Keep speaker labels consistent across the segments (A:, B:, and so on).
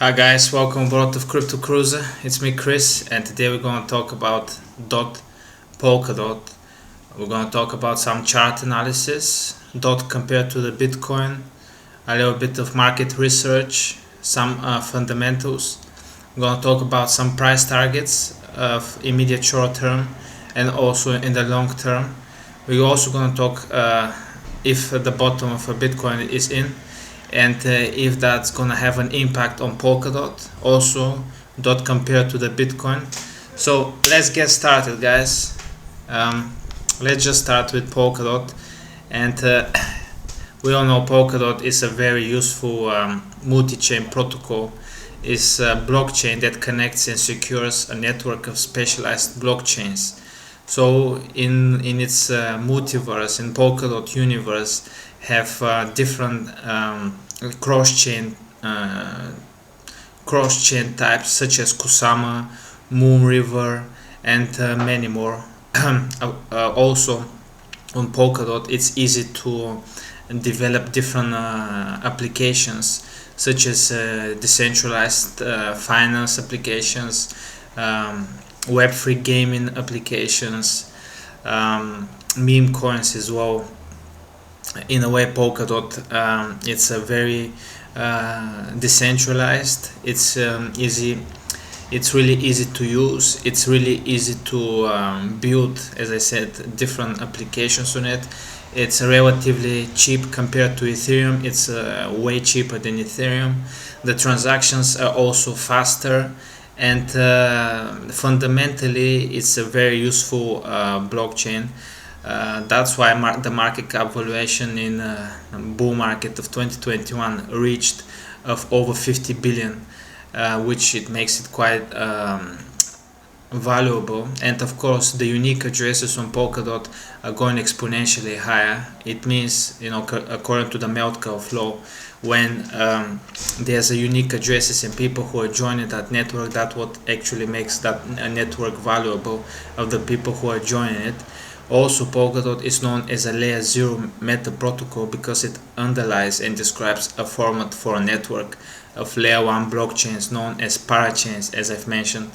A: Hi guys, welcome aboard of Crypto Cruiser. It's me Chris, and today we're going to talk about Polkadot. We're going to talk about some chart analysis, Dot compared to the Bitcoin, a little bit of market research, some fundamentals. We're going to talk about some price targets of immediate short term and also in the long term. We're also going to talk if the bottom of a Bitcoin is in, and if that's gonna have an impact on Polkadot, also Dot compared to the Bitcoin. So let's get started, guys. Let's just start with Polkadot, and we all know Polkadot is a very useful multi-chain protocol. It's a blockchain that connects and secures a network of specialized blockchains. So in its multiverse, in Polkadot universe, have different cross-chain types such as Kusama, Moonriver, and many more. Also on Polkadot, it's easy to develop different applications such as decentralized finance applications, Web3 gaming applications, meme coins as well. In a way, Polkadot it's a very decentralized. It's easy. It's really easy to use. It's really easy to build, as I said, different applications on it. It's relatively cheap compared to Ethereum. It's way cheaper than Ethereum. The transactions are also faster, and fundamentally, it's a very useful blockchain. That's why the market cap valuation in bull market of 2021 reached of over 50 billion, which it makes it quite valuable. And of course, the unique addresses on Polkadot are going exponentially higher. It means, according to the Meltcalf law, when there's a unique addresses and people who are joining that network, that's what actually makes that network valuable of the people who are joining it. Also, Polkadot is known as a layer 0 meta protocol because it underlies and describes a format for a network of layer 1 blockchains known as parachains, as I've mentioned.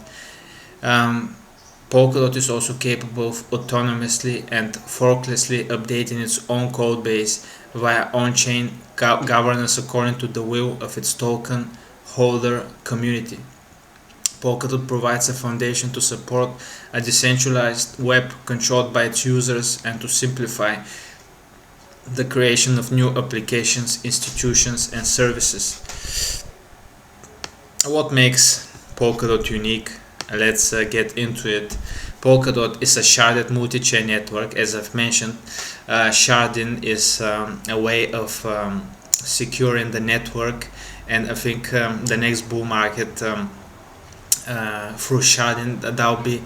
A: Polkadot is also capable of autonomously and forklessly updating its own code base via on-chain governance according to the will of its token holder community. Polkadot provides a foundation to support a decentralized web controlled by its users and to simplify the creation of new applications, institutions, and services. What makes Polkadot unique? Let's get into it. Polkadot is a sharded multi-chain network. As I've mentioned, sharding is a way of securing the network, and I think the next bull market through sharding, that will be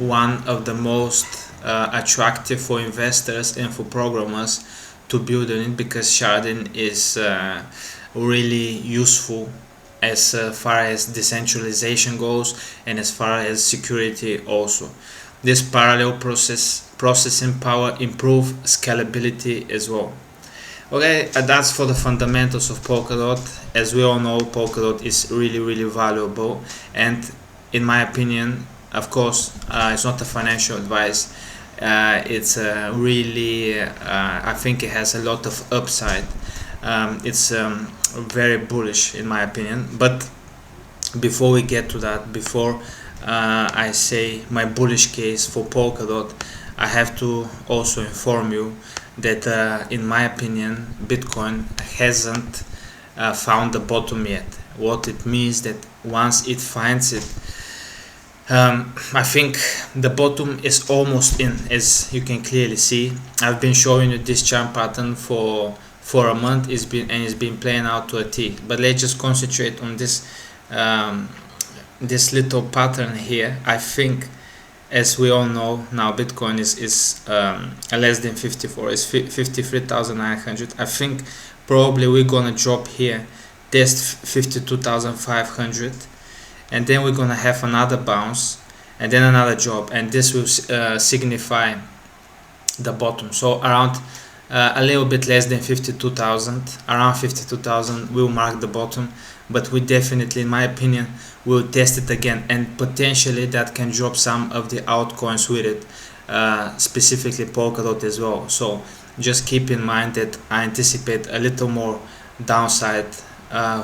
A: one of the most attractive for investors and for programmers to build on it, because sharding is really useful as far as decentralization goes and as far as security also. This parallel processing power improve scalability as well. Okay, that's for the fundamentals of Polkadot. As we all know, Polkadot is really valuable, and in my opinion, of course, it's not a financial advice. It's really, I think it has a lot of upside. It's very bullish in my opinion. But before we get to that, before I say my bullish case for Polkadot, I have to also inform you that in my opinion, Bitcoin hasn't found the bottom yet. What it means that once it finds it, I think the bottom is almost in, as you can clearly see. I've been showing you this chart pattern for a month. It's been playing out to a T. But let's just concentrate on this this little pattern here. I think, as we all know now, Bitcoin is less than 54. It's 53,900. I think probably we're gonna drop here, test 52,500, and then we're gonna have another bounce and then another drop, and this will signify the bottom. So around a little bit less than 52,000, around 52,000 will mark the bottom, but we definitely, in my opinion, will test it again, and potentially that can drop some of the altcoins with it, specifically Polkadot as well. So just keep in mind that I anticipate a little more downside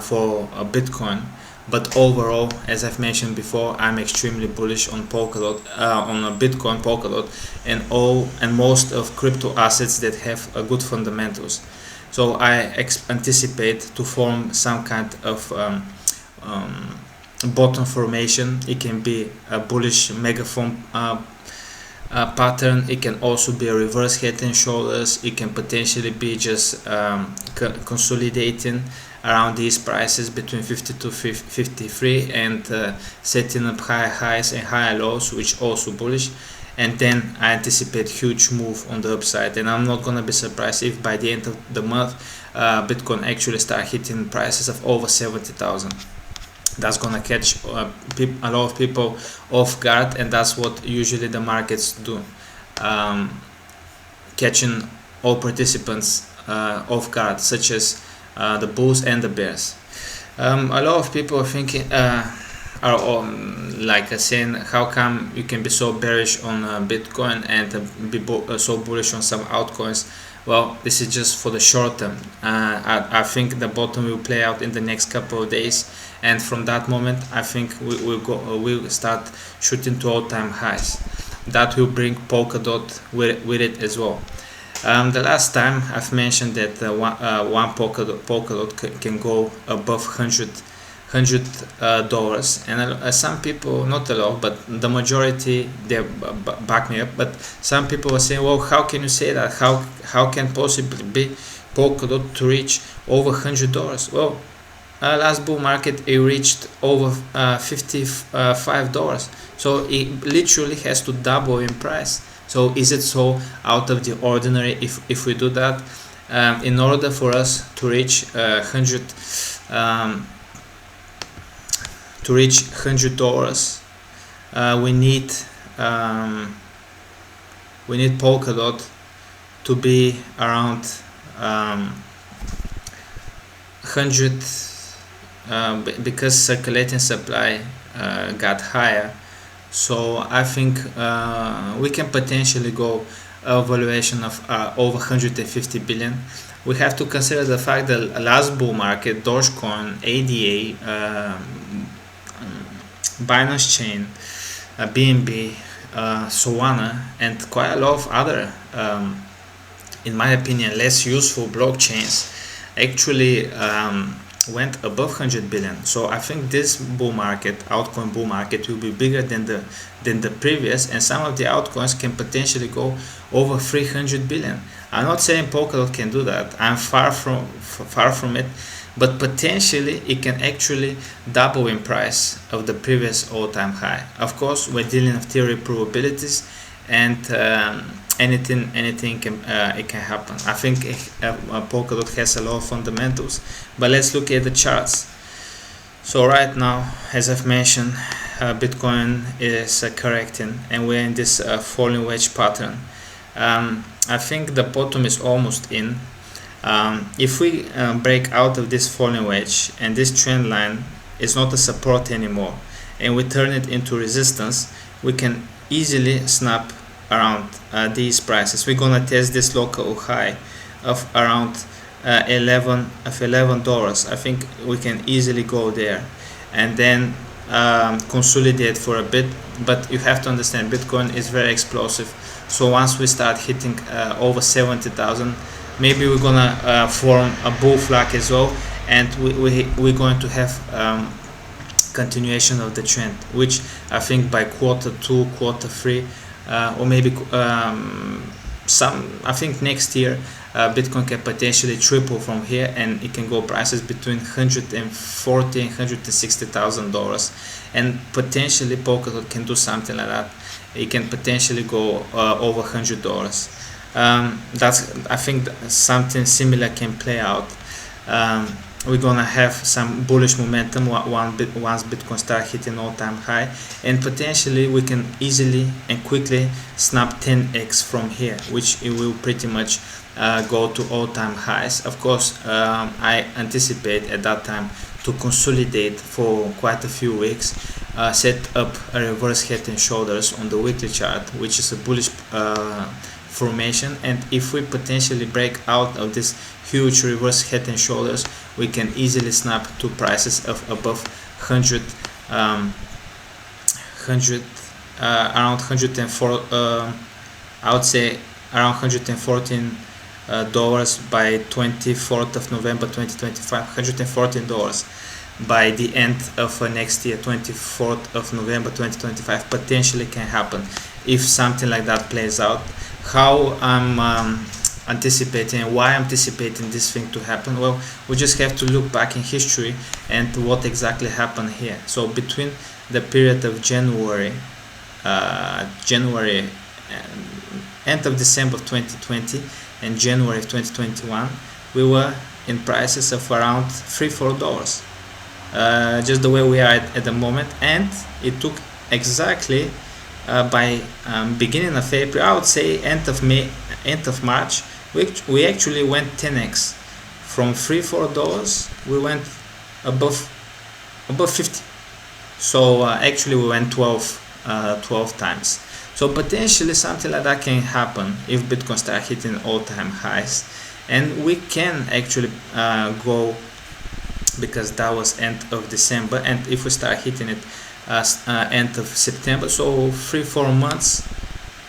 A: for Bitcoin, but overall, as I've mentioned before, I'm extremely bullish on Polkadot, on Bitcoin, Polkadot, and most of crypto assets that have good fundamentals. So I anticipate to form some kind of bottom formation. It can be a bullish megaphone pattern. It can also be a reverse head and shoulders. It can potentially be just consolidating around these prices between 52 53 and setting up higher highs and higher lows, which also bullish. And then I anticipate huge move on the upside, and I'm not gonna be surprised if by the end of the month Bitcoin actually start hitting prices of over 70,000. That's gonna catch a lot of people off guard, and that's what usually the markets do, catching all participants off guard, such as the bulls and the bears. A lot of people are thinking, are like saying, how come you can be so bearish on Bitcoin and be so bullish on some altcoins? Well, this is just for the short term. I think the bottom will play out in the next couple of days, and from that moment I think we'll start shooting to all-time highs. That will bring Polkadot with it as well. The last time I've mentioned that one Polkadot can go above $100, and some people, not a lot, but the majority, they back me up. But some people are saying, well, how can you say that? How can possibly be Polkadot to reach over $100? Well, last bull market it reached over $55, so it literally has to double in price. So is it so out of the ordinary if we do that? In order for us to reach $100, we need Polkadot to be around 100, because circulating supply got higher. So I think we can potentially go a valuation of over 150 billion. We have to consider the fact that last bull market, Dogecoin, ADA, Binance Chain, BNB, Solana, and quite a lot of other, in my opinion, less useful blockchains actually went above 100 billion. So I think this bull market, altcoin bull market, will be bigger than the previous, and some of the altcoins can potentially go over 300 billion. I'm not saying Polkadot can do that. I'm far from it, but potentially it can actually double in price of the previous all-time high. Of course, we're dealing with theory probabilities, and anything can happen. I think Polkadot has a lot of fundamentals, but let's look at the charts. So right now, as I've mentioned, Bitcoin is correcting, and we're in this falling wedge pattern. I think the bottom is almost in. If we break out of this falling wedge, and this trend line is not a support anymore, and we turn it into resistance, we can easily snap around these prices. We're gonna test this local high of around $11. I think we can easily go there, and then consolidate for a bit. But you have to understand, Bitcoin is very explosive. So once we start hitting over 70,000, maybe we're gonna form a bull flag as well, and we're going to have continuation of the trend, which I think by quarter 2, quarter 3, or maybe I think next year Bitcoin can potentially triple from here, and it can go prices between $140,000 and $160,000, and potentially Polkadot can do something like that. It can potentially go over $100. I think something similar can play out. we're gonna have some bullish momentum once Bitcoin start hitting all-time high, and potentially we can easily and quickly snap 10x from here, which it will pretty much go to all-time highs. Of course, I anticipate at that time to consolidate for quite a few weeks, set up a reverse head and shoulders on the weekly chart, which is a bullish formation. And if we potentially break out of this huge reverse head and shoulders, we can easily snap to prices of above 100 around 104 I would say around 114 dollars by 24th of November 2025. $114 by the end of next year, 24th of November 2025, potentially can happen if something like that plays out. How I'm anticipating and why I'm anticipating this thing to happen? Well, we just have to look back in history and what exactly happened here. So between the period of January end of December of 2020 and January of 2021, we were in prices of around $3-4, just the way we are at the moment. And it took exactly by beginning of April, I would say end of May, end of March, we actually went 10x. From $3-4 we went above 50. So actually we went 12 times. So potentially something like that can happen if Bitcoin start hitting all-time highs, and we can actually go, because that was end of December, and if we start hitting it end of September, so 3-4 months,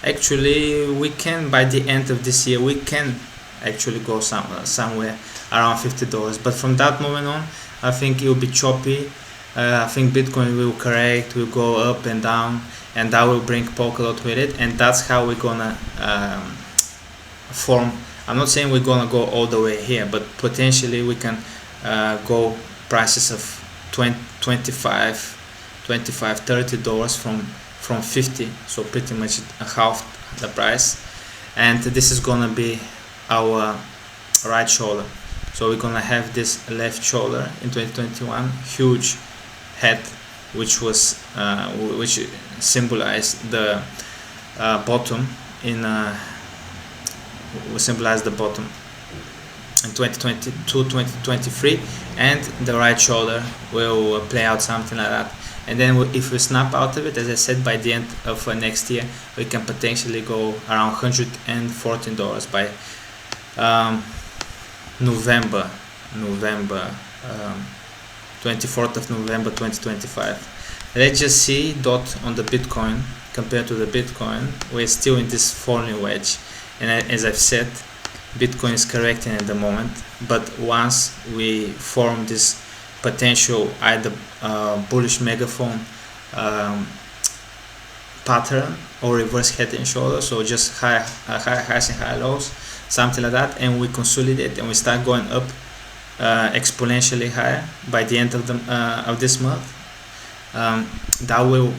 A: actually we can, by the end of this year, we can actually go somewhere around $50. But from that moment on, I think it will be choppy. I think Bitcoin will correct, will go up and down, and that will bring Polkadot with it, and that's how we're gonna form. I'm not saying we're gonna go all the way here, but potentially we can go prices of $25-$30 from 50, so pretty much half the price. And this is gonna be our right shoulder. So we're gonna have this left shoulder in 2021, huge head, which was which symbolized the bottom in symbolized the bottom in 2022, 2023, and the right shoulder will play out something like that. And then if we snap out of it, as I said, by the end of next year, we can potentially go around $114 by November 24th of November 2025. Let's just see DOT on the Bitcoin. Compared to the Bitcoin, we're still in this falling wedge, and as I've said, Bitcoin is correcting at the moment. But once we form this potential either bullish megaphone pattern or reverse head and shoulder, so just high highs and high lows, something like that, and we consolidate and we start going up exponentially higher by the end of this month, that will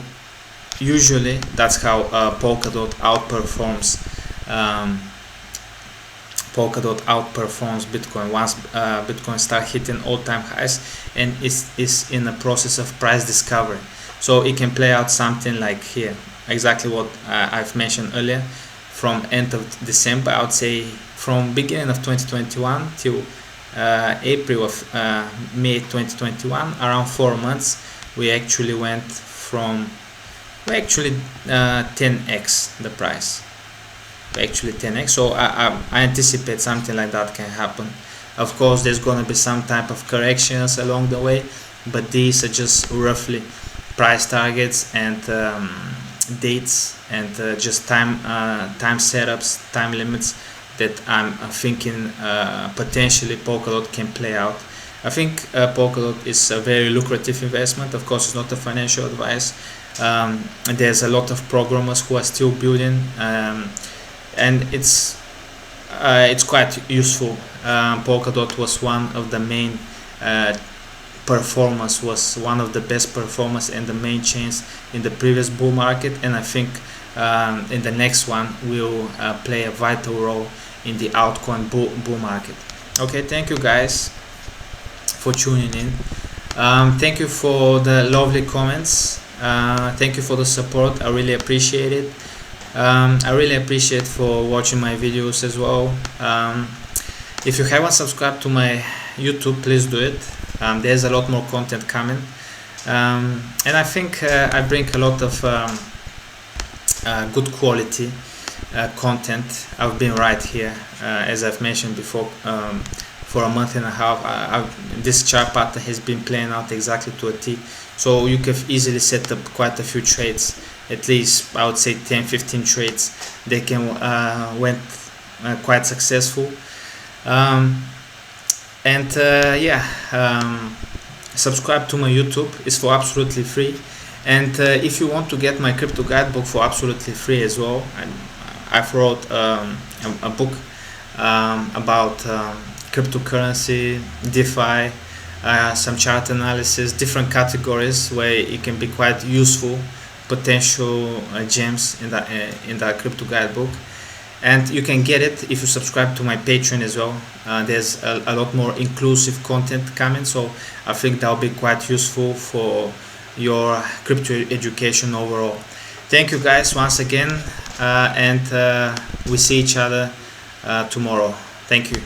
A: usually, that's how Polkadot outperforms Bitcoin once Bitcoin start hitting all-time highs and is in the process of price discovery. So it can play out something like here, exactly what I've mentioned earlier. From end of December, I would say from beginning of 2021 till April of May 2021, around 4 months, we actually went from 10x the price. Actually 10x. So I anticipate something like that can happen. Of course, there's going to be some type of corrections along the way, but these are just roughly price targets and dates and just time setups, time limits that I'm thinking potentially Polkadot can play out. I think Polkadot is a very lucrative investment. Of course, it's not a financial advice. There's a lot of programmers who are still building, and it's quite useful. Polkadot was one of the main performers, was one of the best performers in the main chains in the previous bull market, and I think in the next one will play a vital role in the altcoin bull market. Okay, thank you guys for tuning in. Thank you for the lovely comments. Thank you for the support. I really appreciate it. I really appreciate for watching my videos as well. If you haven't subscribed to my YouTube, please do it. There's a lot more content coming, and I think I bring a lot of good quality content. I've been right here, as I've mentioned before, for a month and a half. This chart pattern has been playing out exactly to a T, so you can easily set up quite a few trades, at least I would say 10-15 trades. They can went quite successful. Subscribe to my YouTube. It's for absolutely free, and if you want to get my crypto guidebook for absolutely free as well, I've wrote a book about cryptocurrency, DeFi, some chart analysis, different categories where it can be quite useful, potential gems in that crypto guidebook. And you can get it if you subscribe to my Patreon as well. There's a lot more inclusive content coming, so I think that'll be quite useful for your crypto education overall. Thank you guys once again, and we see each other tomorrow. Thank you.